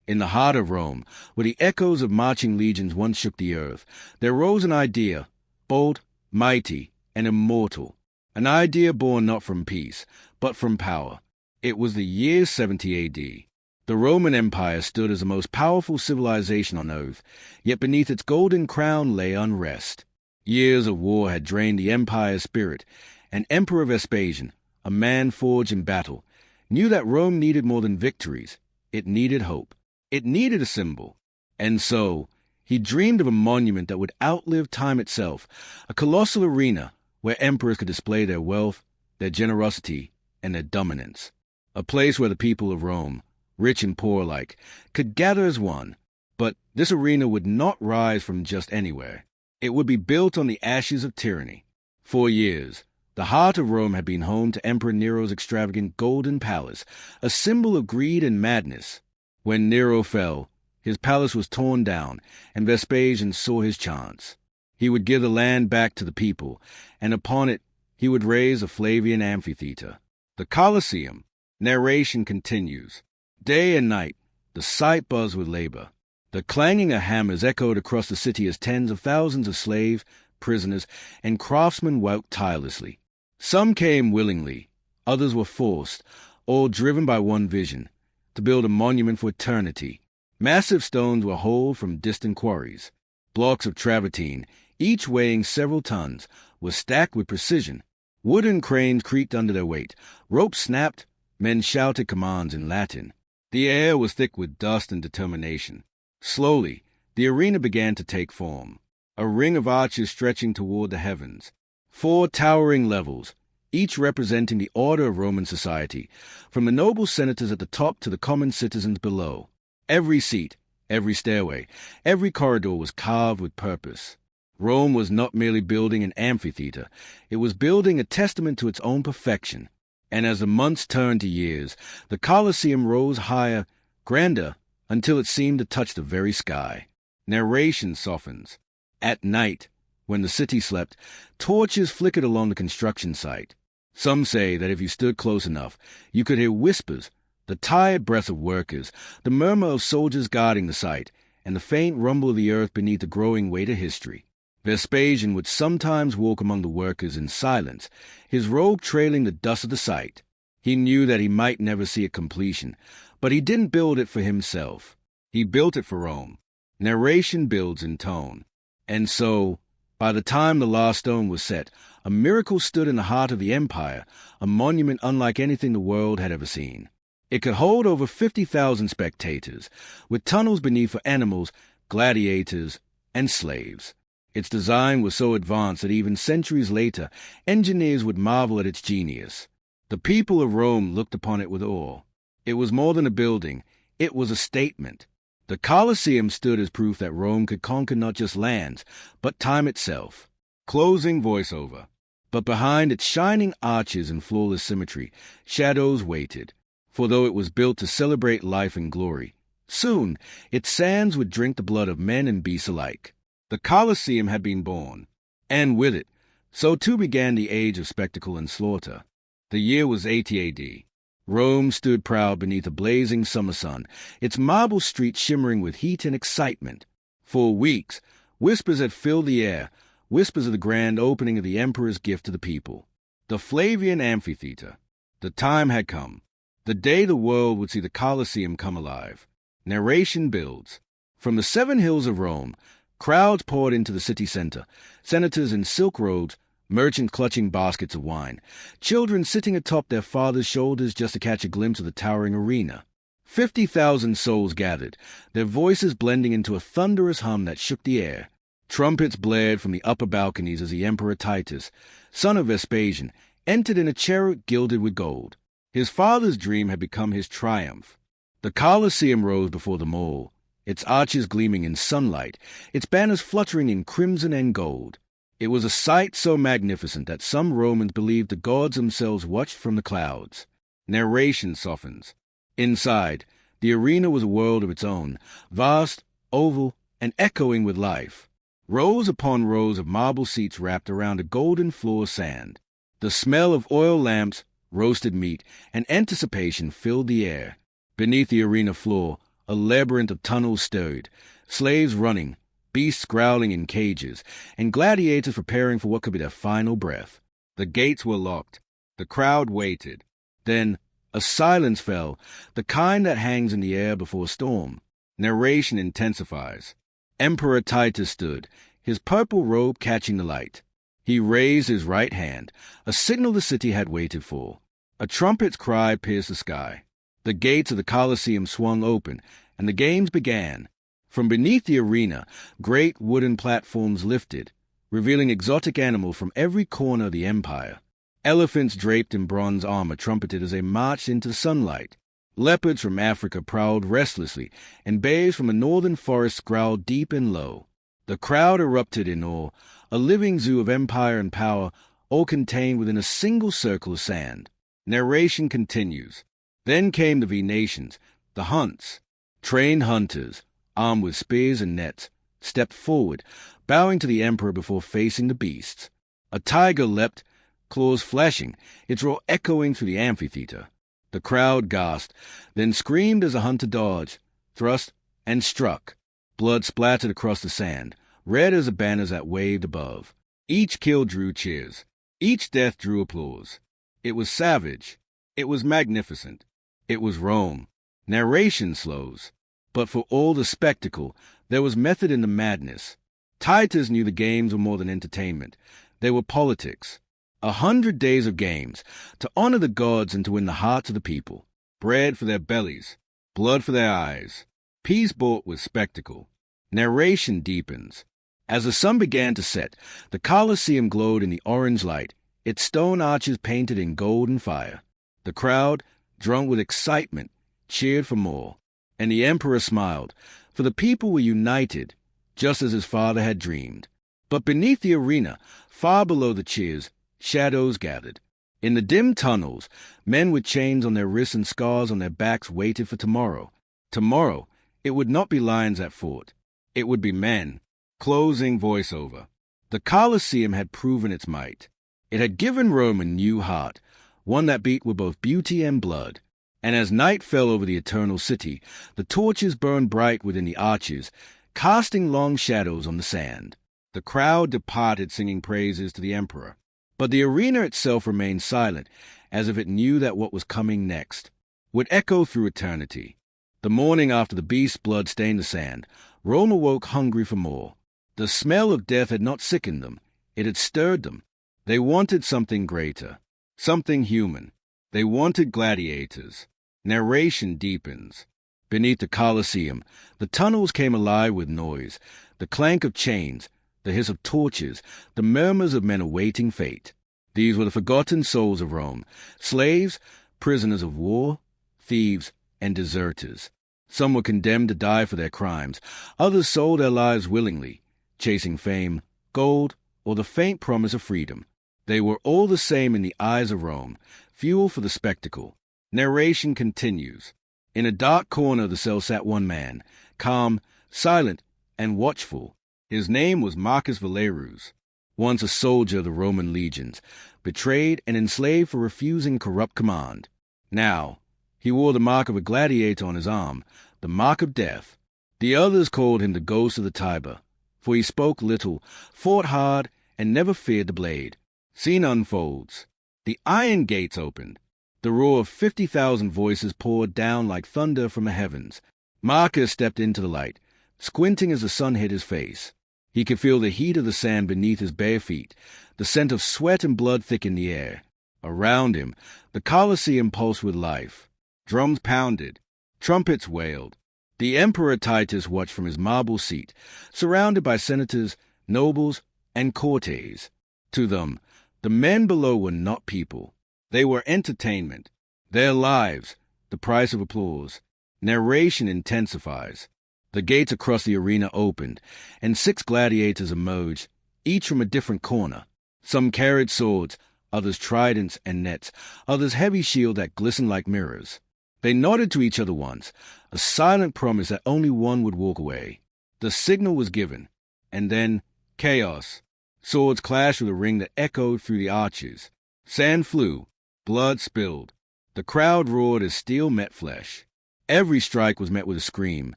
In the heart of Rome, where the echoes of marching legions once shook the earth, there rose an idea, bold, mighty, and immortal. An idea born not from peace, but from power. It was the year 70 A.D. The Roman Empire stood as the most powerful civilization on earth, yet beneath its golden crown lay unrest. Years of war had drained the empire's spirit, and Emperor Vespasian, a man forged in battle, knew that Rome needed more than victories. It needed hope. It needed a symbol. And so, he dreamed of a monument that would outlive time itself, a colossal arena where emperors could display their wealth, their generosity, and their dominance. A place where the people of Rome, rich and poor alike, could gather as one. But this arena would not rise from just anywhere. It would be built on the ashes of tyranny. For years, the heart of Rome had been home to Emperor Nero's extravagant golden palace, a symbol of greed and madness. When Nero fell, his palace was torn down, and Vespasian saw his chance. He would give the land back to the people, and upon it he would raise a Flavian amphitheater. The Colosseum. Narration continues. Day and night, the site buzzed with labor. The clanging of hammers echoed across the city as tens of thousands of slaves, prisoners, and craftsmen worked tirelessly. Some came willingly, others were forced, all driven by one vision, to build a monument for eternity. Massive stones were hauled from distant quarries. Blocks of travertine, each weighing several tons, were stacked with precision. Wooden cranes creaked under their weight. Ropes snapped. Men shouted commands in Latin. The air was thick with dust and determination. Slowly, the arena began to take form. A ring of arches stretching toward the heavens. 4 towering levels, each representing the order of Roman society, from the noble senators at the top to the common citizens below. Every seat, every stairway, every corridor was carved with purpose. Rome was not merely building an amphitheater, it was building a testament to its own perfection. And as the months turned to years, the Colosseum rose higher, grander, until it seemed to touch the very sky. Narration softens. At night, when the city slept, torches flickered along the construction site. Some say that if you stood close enough, you could hear whispers, the tired breath of workers, the murmur of soldiers guarding the site, and the faint rumble of the earth beneath the growing weight of history. Vespasian would sometimes walk among the workers in silence, his robe trailing the dust of the site. He knew that he might never see it completion, but he didn't build it for himself. He built it for Rome. Narration builds in tone. And so, by the time the last stone was set, a miracle stood in the heart of the empire, a monument unlike anything the world had ever seen. It could hold over 50,000 spectators, with tunnels beneath for animals, gladiators, and slaves. Its design was so advanced that even centuries later, engineers would marvel at its genius. The people of Rome looked upon it with awe. It was more than a building, it was a statement. The Colosseum stood as proof that Rome could conquer not just lands, but time itself. Closing voiceover. But behind its shining arches and flawless symmetry, shadows waited. For though it was built to celebrate life and glory, soon its sands would drink the blood of men and beasts alike. The Colosseum had been born, and with it, so too began the age of spectacle and slaughter. The year was 80 A.D. Rome stood proud beneath a blazing summer sun, its marble streets shimmering with heat and excitement. For weeks, whispers had filled the air, whispers of the grand opening of the emperor's gift to the people. The Flavian amphitheater. The time had come. The day the world would see the Colosseum come alive. Narration builds. From the 7 hills of Rome, crowds poured into the city center, senators in silk robes, merchants clutching baskets of wine, children sitting atop their fathers' shoulders just to catch a glimpse of the towering arena. 50,000 souls gathered, their voices blending into a thunderous hum that shook the air. Trumpets blared from the upper balconies as the Emperor Titus, son of Vespasian, entered in a chariot gilded with gold. His father's dream had become his triumph. The Colosseum rose before them all, its arches gleaming in sunlight, its banners fluttering in crimson and gold. It was a sight so magnificent that some Romans believed the gods themselves watched from the clouds. Narration softens. Inside, the arena was a world of its own, vast, oval, and echoing with life. Rows upon rows of marble seats wrapped around a golden floor of sand. The smell of oil lamps, roasted meat, and anticipation filled the air. Beneath the arena floor, A labyrinth of tunnels stirred, slaves running, beasts growling in cages, and gladiators preparing for what could be their final breath. The gates were locked. The crowd waited. Then a silence fell, the kind that hangs in the air before a storm. Narration intensifies. Emperor Titus stood, his purple robe catching the light. He raised his right hand, a signal the city had waited for. A trumpet's cry pierced the sky. The gates of the Colosseum swung open, and the games began. From beneath the arena, great wooden platforms lifted, revealing exotic animals from every corner of the empire. Elephants draped in bronze armor trumpeted as they marched into sunlight. Leopards from Africa prowled restlessly, and bears from the northern forests growled deep and low. The crowd erupted in awe, a living zoo of empire and power, all contained within a single circle of sand. Narration continues. Then came the V-Nations, the hunts. Trained hunters, armed with spears and nets, stepped forward, bowing to the emperor before facing the beasts. A tiger leapt, claws flashing, its roar echoing through the amphitheater. The crowd gasped, then screamed as the hunter dodged, thrust, and struck. Blood splattered across the sand, red as the banners that waved above. Each kill drew cheers. Each death drew applause. It was savage. It was magnificent. It was Rome. Narration slows. But for all the spectacle, there was method in the madness. Titus knew the games were more than entertainment. They were politics. 100 days of games, to honor the gods and to win the hearts of the people. Bread for their bellies, blood for their eyes. Peace bought with spectacle. Narration deepens. As the sun began to set, the Colosseum glowed in the orange light, its stone arches painted in gold and fire. The crowd, drunk with excitement, cheered for more. And the emperor smiled, for the people were united, just as his father had dreamed. But beneath the arena, far below the cheers, shadows gathered. In the dim tunnels, men with chains on their wrists and scars on their backs waited for tomorrow. Tomorrow, it would not be lions that fought. It would be men. Closing voiceover. The Colosseum had proven its might. It had given Rome a new heart, one that beat with both beauty and blood. And as night fell over the eternal city, the torches burned bright within the arches, casting long shadows on the sand. The crowd departed singing praises to the emperor. But the arena itself remained silent, as if it knew that what was coming next would echo through eternity. The morning after the beast's blood stained the sand, Rome awoke hungry for more. The smell of death had not sickened them. It had stirred them. They wanted something greater, something human. They wanted gladiators. Narration deepens. Beneath the Colosseum, the tunnels came alive with noise, the clank of chains, the hiss of torches, the murmurs of men awaiting fate. These were the forgotten souls of Rome, slaves, prisoners of war, thieves, and deserters. Some were condemned to die for their crimes. Others sold their lives willingly, chasing fame, gold, or the faint promise of freedom. They were all the same in the eyes of Rome, fuel for the spectacle. Narration continues. In a dark corner of the cell sat one man, calm, silent, and watchful. His name was Marcus Valerius, once a soldier of the Roman legions, betrayed and enslaved for refusing corrupt command. Now, he wore the mark of a gladiator on his arm, the mark of death. The others called him the ghost of the Tiber, for he spoke little, fought hard, and never feared the blade. Scene unfolds. The iron gates opened. The roar of 50,000 voices poured down like thunder from the heavens. Marcus stepped into the light, squinting as the sun hit his face. He could feel the heat of the sand beneath his bare feet, the scent of sweat and blood thick in the air. Around him, the Colosseum pulsed with life. Drums pounded. Trumpets wailed. The Emperor Titus watched from his marble seat, surrounded by senators, nobles, and courtiers. To them, the men below were not people. They were entertainment. Their lives, the price of applause. Narration intensifies. The gates across the arena opened, and 6 gladiators emerged, each from a different corner. Some carried swords, others tridents and nets, others heavy shields that glistened like mirrors. They nodded to each other once, a silent promise that only one would walk away. The signal was given, and then chaos. Swords clashed with a ring that echoed through the arches. Sand flew. Blood spilled. The crowd roared as steel met flesh. Every strike was met with a scream.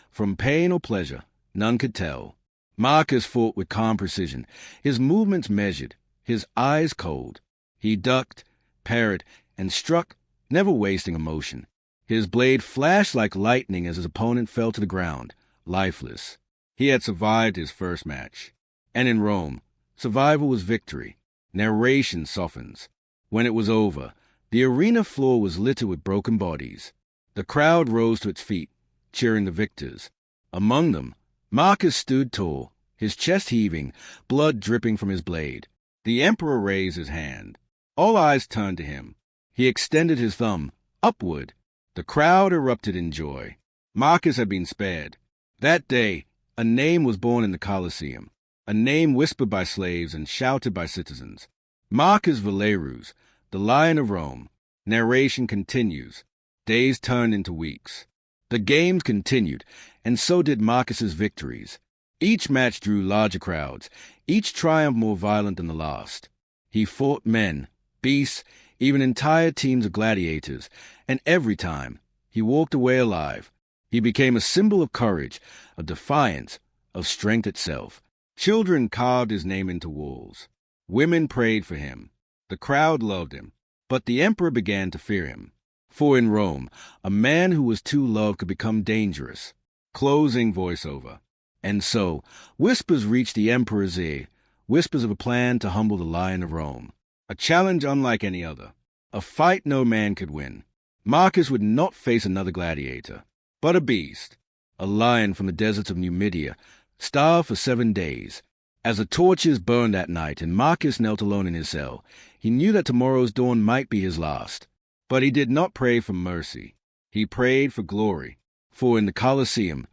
From pain or pleasure, none could tell. Marcus fought with calm precision, his movements measured, his eyes cold. He ducked, parried, and struck, never wasting a motion. His blade flashed like lightning as his opponent fell to the ground, lifeless. He had survived his first match. And in Rome, survival was victory. Narration softens. When it was over, the arena floor was littered with broken bodies. The crowd rose to its feet, cheering the victors. Among them, Marcus stood tall, his chest heaving, blood dripping from his blade. The emperor raised his hand. All eyes turned to him. He extended his thumb, upward. The crowd erupted in joy. Marcus had been spared. That day, a name was born in the Colosseum, a name whispered by slaves and shouted by citizens. Marcus Valerius, the Lion of Rome. Narration continues. Days turned into weeks. The games continued, and so did Marcus's victories. Each match drew larger crowds, each triumph more violent than the last. He fought men, beasts, even entire teams of gladiators, and every time he walked away alive. He became a symbol of courage, of defiance, of strength itself. Children carved his name into walls. Women prayed for him. The crowd loved him, but the emperor began to fear him. For in Rome, a man who was too loved could become dangerous. Closing voiceover. And so, whispers reached the emperor's ear, whispers of a plan to humble the Lion of Rome. A challenge unlike any other. A fight no man could win. Marcus would not face another gladiator, but a beast. A lion from the deserts of Numidia, starved for 7 days. As the torches burned that night and Marcus knelt alone in his cell, he knew that tomorrow's dawn might be his last. But he did not pray for mercy. He prayed for glory. For in the Colosseum,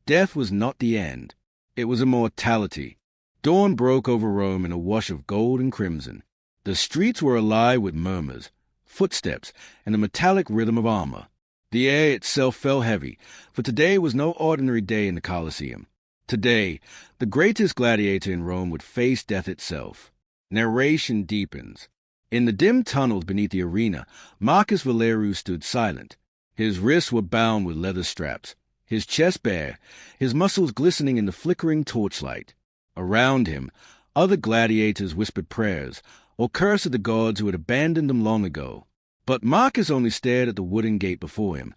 death was not the end. It was immortality. Dawn broke over Rome in a wash of gold and crimson. The streets were alive with murmurs, footsteps, and the metallic rhythm of armor. The air itself fell heavy, for today was no ordinary day in the Colosseum. Today, the greatest gladiator in Rome would face death itself. Narration deepens. In the dim tunnels beneath the arena, Marcus Valerius stood silent. His wrists were bound with leather straps, his chest bare, his muscles glistening in the flickering torchlight. Around him, other gladiators whispered prayers, or cursed at the gods who had abandoned them long ago. But Marcus only stared at the wooden gate before him,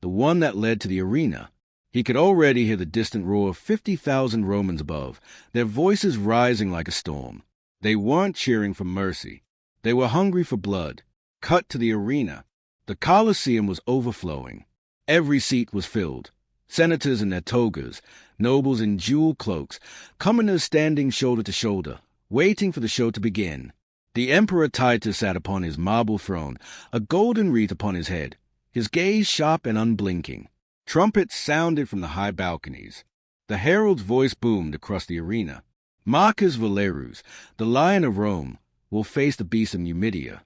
the one that led to the arena. He could already hear the distant roar of 50,000 Romans above, their voices rising like a storm. They weren't cheering for mercy. They were hungry for blood. Cut to the arena. The Colosseum was overflowing. Every seat was filled. Senators in their togas, nobles in jeweled cloaks, commoners standing shoulder to shoulder, waiting for the show to begin. The Emperor Titus sat upon his marble throne, a golden wreath upon his head, his gaze sharp and unblinking. Trumpets sounded from the high balconies. The herald's voice boomed across the arena. Marcus Valerius, the Lion of Rome, will face the beast of Numidia.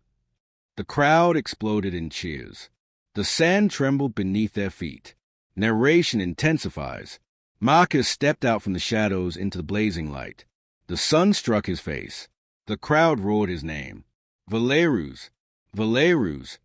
The crowd exploded in cheers. The sand trembled beneath their feet. Narration intensifies. Marcus stepped out from the shadows into the blazing light. The sun struck his face. The crowd roared his name. Valerius! Valerius!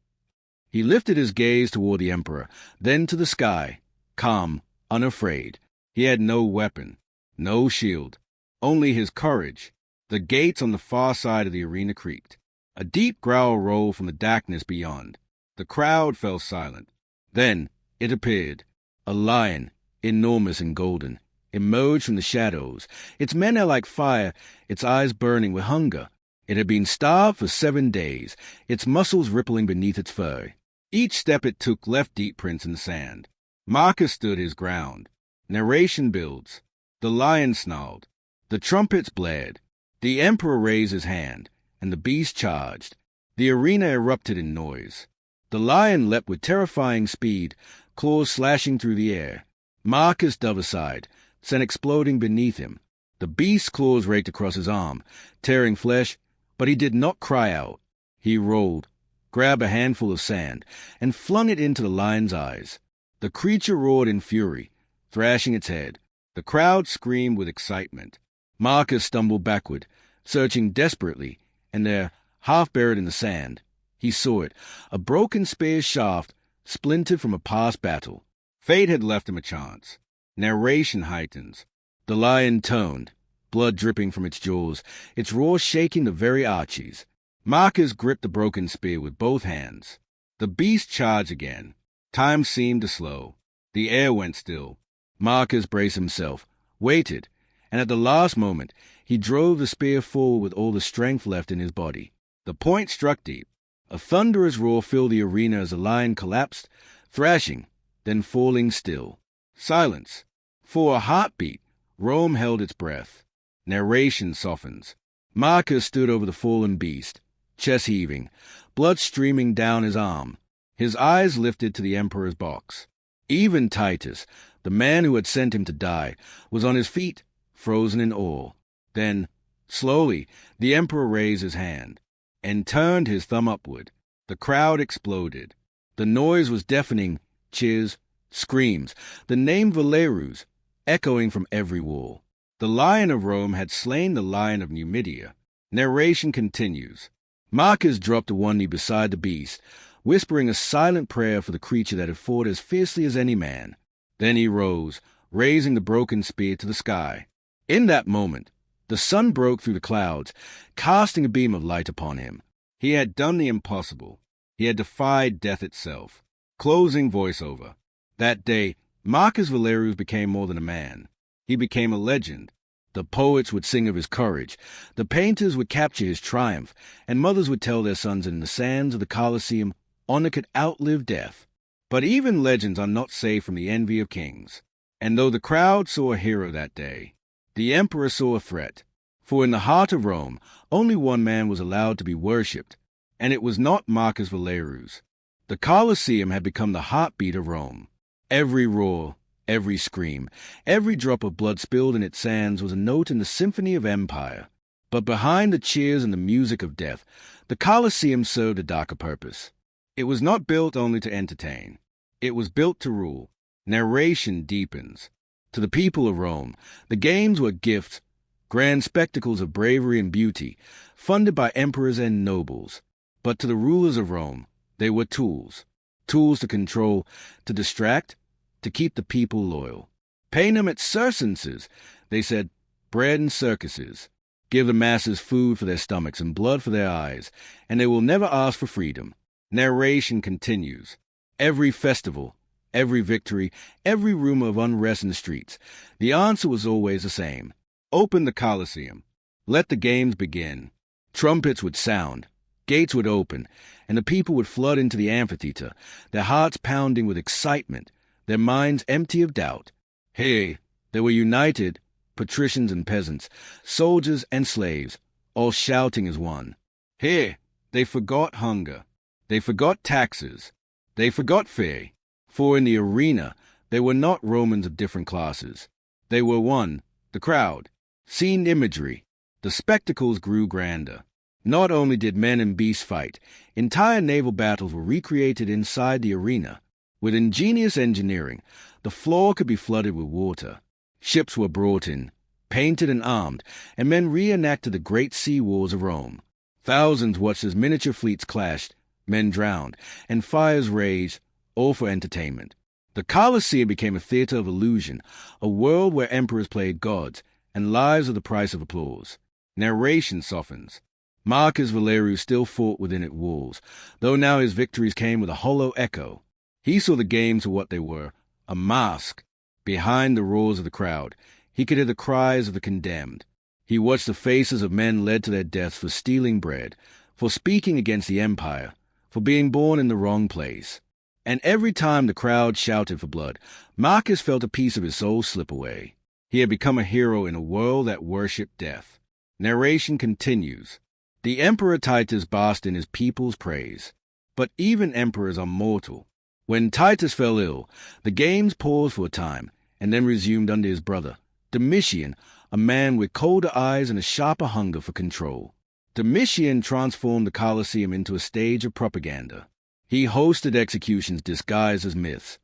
He lifted his gaze toward the emperor, then to the sky, calm, unafraid. He had no weapon, no shield, only his courage. The gates on the far side of the arena creaked. A deep growl rolled from the darkness beyond. The crowd fell silent. Then it appeared. A lion, enormous and golden, emerged from the shadows, its men like fire, its eyes burning with hunger. It had been starved for 7 days, its muscles rippling beneath its fur. Each step it took left deep prints in the sand. Marcus stood his ground. Narration builds. The lion snarled. The trumpets blared. The emperor raised his hand, and the beast charged. The arena erupted in noise. The lion leapt with terrifying speed, claws slashing through the air. Marcus dove aside, sent exploding beneath him. The beast's claws raked across his arm, tearing flesh, but he did not cry out. He rolled, grabbed a handful of sand, and flung it into the lion's eyes. The creature roared in fury, thrashing its head. The crowd screamed with excitement. Marcus stumbled backward, searching desperately, and there, half buried in the sand, he saw it, a broken spear shaft splintered from a past battle. Fate had left him a chance. Narration heightens. The lion toned, blood dripping from its jaws, its roar shaking the very arches. Marcus gripped the broken spear with both hands. The beast charged again. Time seemed to slow. The air went still. Marcus braced himself, waited, and at the last moment he drove the spear forward with all the strength left in his body. The point struck deep. A thunderous roar filled the arena as the lion collapsed, thrashing, then falling still. Silence. For a heartbeat, Rome held its breath. Narration softens. Marcus stood over the fallen beast, chest heaving, blood streaming down his arm. His eyes lifted to the emperor's box. Even Titus, the man who had sent him to die, was on his feet, frozen in awe. Then, slowly, the emperor raised his hand and turned his thumb upward. The crowd exploded. The noise was deafening, cheers, screams, the name Valerius echoing from every wall. The Lion of Rome had slain the Lion of Numidia. Narration continues. Marcus dropped to one knee beside the beast, whispering a silent prayer for the creature that had fought as fiercely as any man. Then he rose, raising the broken spear to the sky. In that moment, the sun broke through the clouds, casting a beam of light upon him. He had done the impossible. He had defied death itself. Closing voiceover. That day, Marcus Valerius became more than a man. He became a legend. The poets would sing of his courage, the painters would capture his triumph, and mothers would tell their sons in the sands of the Colosseum honor could outlive death. But even legends are not safe from the envy of kings. And though the crowd saw a hero that day, the emperor saw a threat. For in the heart of Rome, only one man was allowed to be worshipped, and it was not Marcus Valerius. The Colosseum had become the heartbeat of Rome. Every roar, every scream, every drop of blood spilled in its sands was a note in the symphony of empire. But behind the cheers and the music of death, the Colosseum served a darker purpose. It was not built only to entertain. It was built to rule. Narration deepens. To the people of Rome, the games were gifts, grand spectacles of bravery and beauty, funded by emperors and nobles. But to the rulers of Rome, they were tools. Tools to control, to distract, to keep the people loyal. Pay them at circenses, they said, bread and circuses. Give the masses food for their stomachs and blood for their eyes, and they will never ask for freedom. Narration continues. Every festival, every victory, every rumor of unrest in the streets, the answer was always the same. Open the Colosseum. Let the games begin. Trumpets would sound, gates would open, and the people would flood into the amphitheater, their hearts pounding with excitement, their minds empty of doubt. Hey, they were united, patricians and peasants, soldiers and slaves, all shouting as one. Here, they forgot hunger. They forgot taxes. They forgot fear. For in the arena, they were not Romans of different classes. They were one, the crowd. Seen imagery. The spectacles grew grander. Not only did men and beasts fight, entire naval battles were recreated inside the arena. With ingenious engineering, the floor could be flooded with water. Ships were brought in, painted and armed, and men reenacted the great sea wars of Rome. Thousands watched as miniature fleets clashed, men drowned, and fires raged, all for entertainment. The Colosseum became a theater of illusion, a world where emperors played gods, and lives are the price of applause. Narration softens. Marcus Valerius still fought within its walls, though now his victories came with a hollow echo. He saw the games for what they were, a mask. Behind the roars of the crowd, he could hear the cries of the condemned. He watched the faces of men led to their deaths for stealing bread, for speaking against the empire, for being born in the wrong place. And every time the crowd shouted for blood, Marcus felt a piece of his soul slip away. He had become a hero in a world that worshipped death. Narration continues. The Emperor Titus basked in his people's praise. But even emperors are mortal. When Titus fell ill, the games paused for a time, and then resumed under his brother, Domitian, a man with colder eyes and a sharper hunger for control. Domitian transformed the Colosseum into a stage of propaganda. He hosted executions disguised as myths.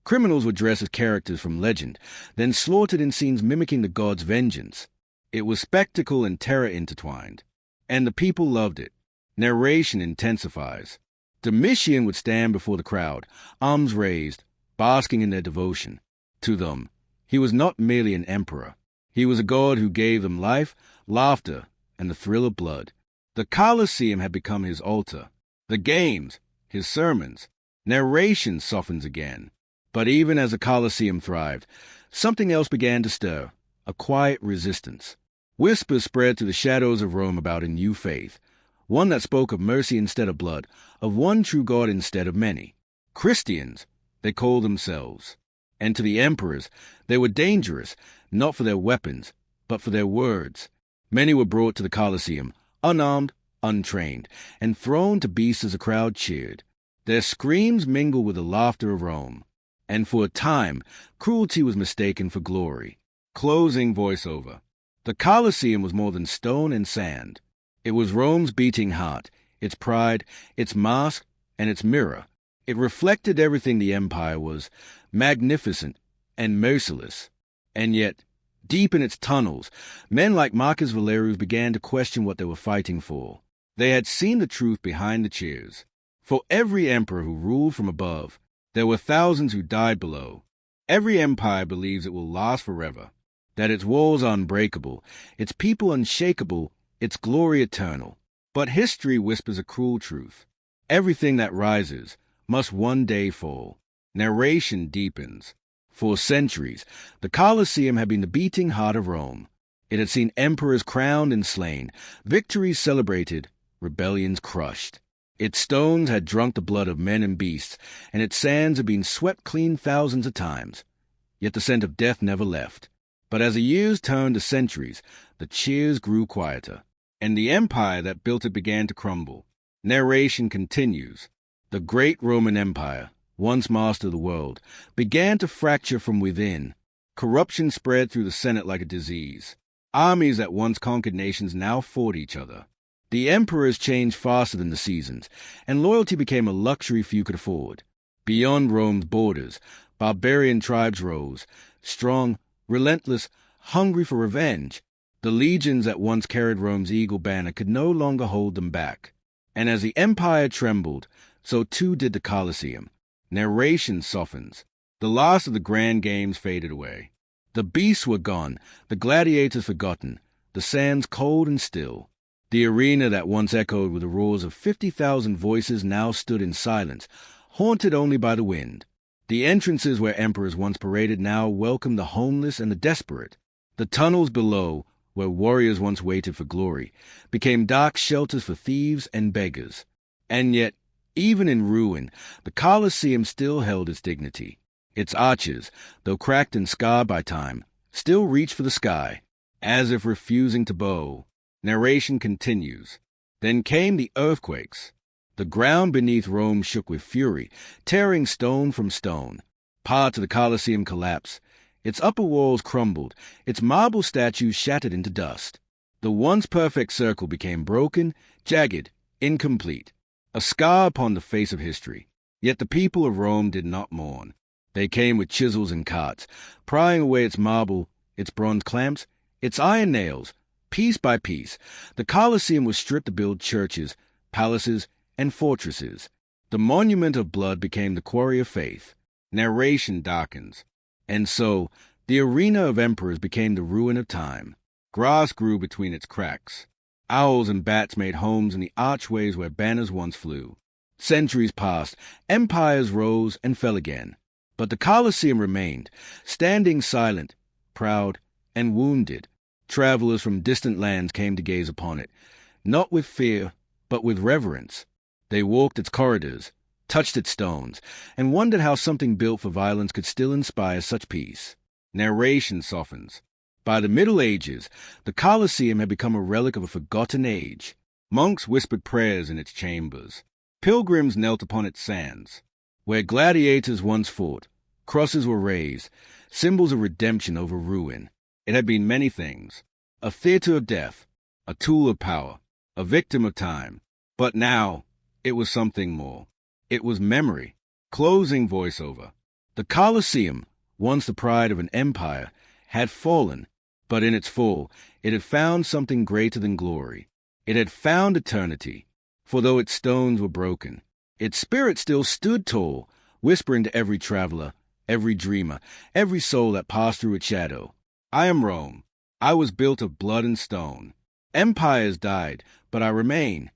Criminals were dressed as characters from legend, then slaughtered in scenes mimicking the gods' vengeance. It was spectacle and terror intertwined, and the people loved it. Narration intensifies. Domitian would stand before the crowd, arms raised, basking in their devotion. To them, he was not merely an emperor. He was a god who gave them life, laughter, and the thrill of blood. The Colosseum had become his altar. The games, his sermons. Narration softens again. But even as the Colosseum thrived, something else began to stir, a quiet resistance. Whispers spread through the shadows of Rome about a new faith, one that spoke of mercy instead of blood, of one true God instead of many. Christians, they called themselves. And to the emperors, they were dangerous, not for their weapons, but for their words. Many were brought to the Colosseum, unarmed, untrained, and thrown to beasts as the crowd cheered. Their screams mingled with the laughter of Rome, and for a time, cruelty was mistaken for glory. Closing voiceover. The Colosseum was more than stone and sand. It was Rome's beating heart, its pride, its mask, and its mirror. It reflected everything the empire was, magnificent and merciless. And yet, deep in its tunnels, men like Marcus Valerius began to question what they were fighting for. They had seen the truth behind the cheers. For every emperor who ruled from above, there were thousands who died below. Every empire believes it will last forever, that its walls are unbreakable, its people unshakable, its glory eternal. But history whispers a cruel truth. Everything that rises must one day fall. Narration deepens. For centuries, the Colosseum had been the beating heart of Rome. It had seen emperors crowned and slain, victories celebrated, rebellions crushed. Its stones had drunk the blood of men and beasts, and its sands had been swept clean thousands of times. Yet the scent of death never left. But as the years turned to centuries, the cheers grew quieter, and the empire that built it began to crumble. Narration continues. The great Roman Empire, once master of the world, began to fracture from within. Corruption spread through the Senate like a disease. Armies that once conquered nations now fought each other. The emperors changed faster than the seasons, and loyalty became a luxury few could afford. Beyond Rome's borders, barbarian tribes rose, strong, relentless, hungry for revenge. The legions that once carried Rome's eagle banner could no longer hold them back. And as the empire trembled, so too did the Colosseum. Narration softens. The last of the grand games faded away. The beasts were gone, the gladiators forgotten, the sands cold and still. The arena that once echoed with the roars of 50,000 voices now stood in silence, haunted only by the wind. The entrances where emperors once paraded now welcomed the homeless and the desperate. The tunnels below, where warriors once waited for glory, became dark shelters for thieves and beggars. And yet, even in ruin, the Colosseum still held its dignity. Its arches, though cracked and scarred by time, still reached for the sky, as if refusing to bow. Narration continues. Then came the earthquakes. The ground beneath Rome shook with fury, tearing stone from stone. Parts of the Colosseum collapsed. Its upper walls crumbled, its marble statues shattered into dust. The once perfect circle became broken, jagged, incomplete, a scar upon the face of history. Yet the people of Rome did not mourn. They came with chisels and carts, prying away its marble, its bronze clamps, its iron nails. Piece by piece, the Colosseum was stripped to build churches, palaces, and fortresses. The monument of blood became the quarry of faith. Narration darkens. And so, the arena of emperors became the ruin of time. Grass grew between its cracks. Owls and bats made homes in the archways where banners once flew. Centuries passed, empires rose and fell again. But the Colosseum remained, standing silent, proud, and wounded. Travelers from distant lands came to gaze upon it, not with fear, but with reverence. They walked its corridors, touched its stones, and wondered how something built for violence could still inspire such peace. Narration softens. By the Middle Ages, the Colosseum had become a relic of a forgotten age. Monks whispered prayers in its chambers. Pilgrims knelt upon its sands. Where gladiators once fought, crosses were raised, symbols of redemption over ruin. It had been many things. A theater of death, a tool of power, a victim of time. But now, it was something more. It was memory. Closing voiceover. The Colosseum, once the pride of an empire, had fallen, but in its fall, it had found something greater than glory. It had found eternity. For though its stones were broken, its spirit still stood tall, whispering to every traveler, every dreamer, every soul that passed through its shadow. I am Rome. I was built of blood and stone. Empires died, but I remain.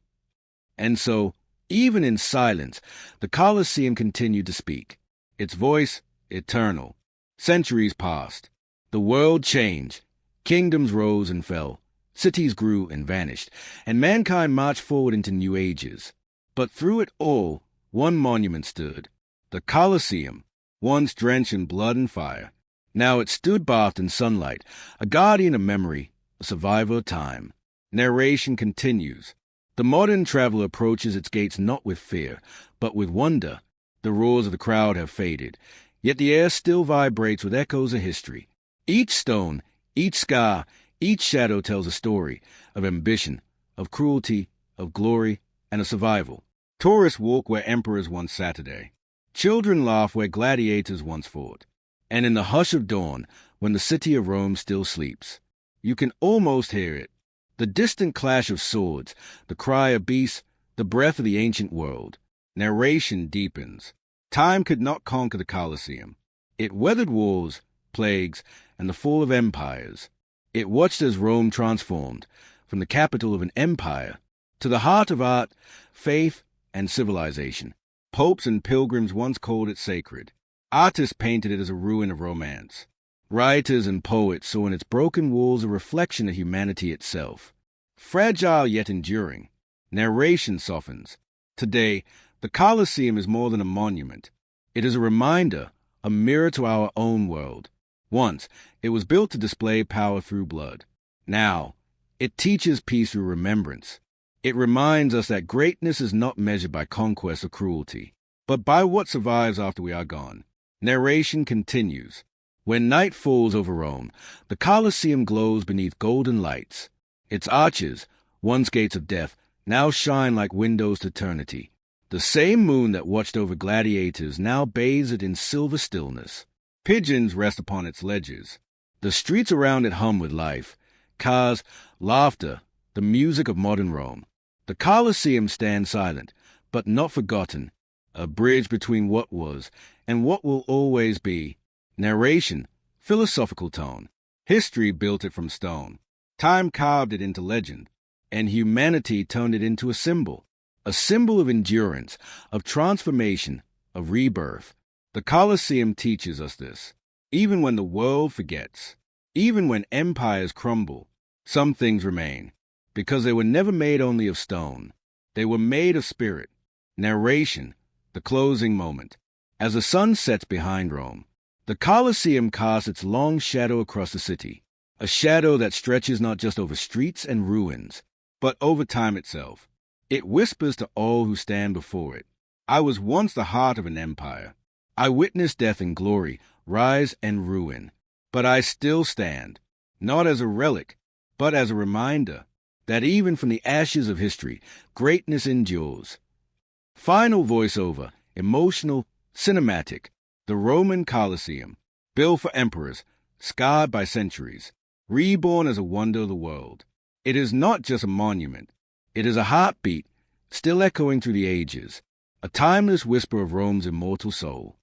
And so, even in silence, the Colosseum continued to speak. Its voice, eternal. Centuries passed. The world changed. Kingdoms rose and fell. Cities grew and vanished, and mankind marched forward into new ages. But through it all, one monument stood. The Colosseum, once drenched in blood and fire. Now it stood bathed in sunlight, a guardian of memory, a survivor of time. Narration continues. The modern traveler approaches its gates not with fear, but with wonder. The roars of the crowd have faded, yet the air still vibrates with echoes of history. Each stone, each scar, each shadow tells a story of ambition, of cruelty, of glory, and of survival. Tourists walk where emperors once sat today. Children laugh where gladiators once fought. And in the hush of dawn, when the city of Rome still sleeps, you can almost hear it. The distant clash of swords, the cry of beasts, the breath of the ancient world. Narration deepens. Time could not conquer the Colosseum. It weathered wars, plagues, and the fall of empires. It watched as Rome transformed, from the capital of an empire to the heart of art, faith, and civilization. Popes and pilgrims once called it sacred. Artists painted it as a ruin of romance. Writers and poets saw in its broken walls a reflection of humanity itself. Fragile yet enduring, narration softens. Today, the Colosseum is more than a monument. It is a reminder, a mirror to our own world. Once, it was built to display power through blood. Now, it teaches peace through remembrance. It reminds us that greatness is not measured by conquest or cruelty, but by what survives after we are gone. Narration continues. When night falls over Rome, the Colosseum glows beneath golden lights. Its arches, once gates of death, now shine like windows to eternity. The same moon that watched over gladiators now bathes it in silver stillness. Pigeons rest upon its ledges. The streets around it hum with life. Cars, laughter, the music of modern Rome. The Colosseum stands silent, but not forgotten, a bridge between what was and what will always be. Narration, philosophical tone. History built it from stone. Time carved it into legend, and humanity turned it into a symbol of endurance, of transformation, of rebirth. The Colosseum teaches us this. Even when the world forgets, even when empires crumble, some things remain, because they were never made only of stone. They were made of spirit. Narration, the closing moment. As the sun sets behind Rome, the Colosseum casts its long shadow across the city, a shadow that stretches not just over streets and ruins, but over time itself. It whispers to all who stand before it, I was once the heart of an empire. I witnessed death and glory, rise and ruin, but I still stand, not as a relic, but as a reminder that even from the ashes of history, greatness endures. Final voiceover, emotional, cinematic. The Roman Colosseum, built for emperors, scarred by centuries, reborn as a wonder of the world. It is not just a monument. It is a heartbeat, still echoing through the ages, a timeless whisper of Rome's immortal soul.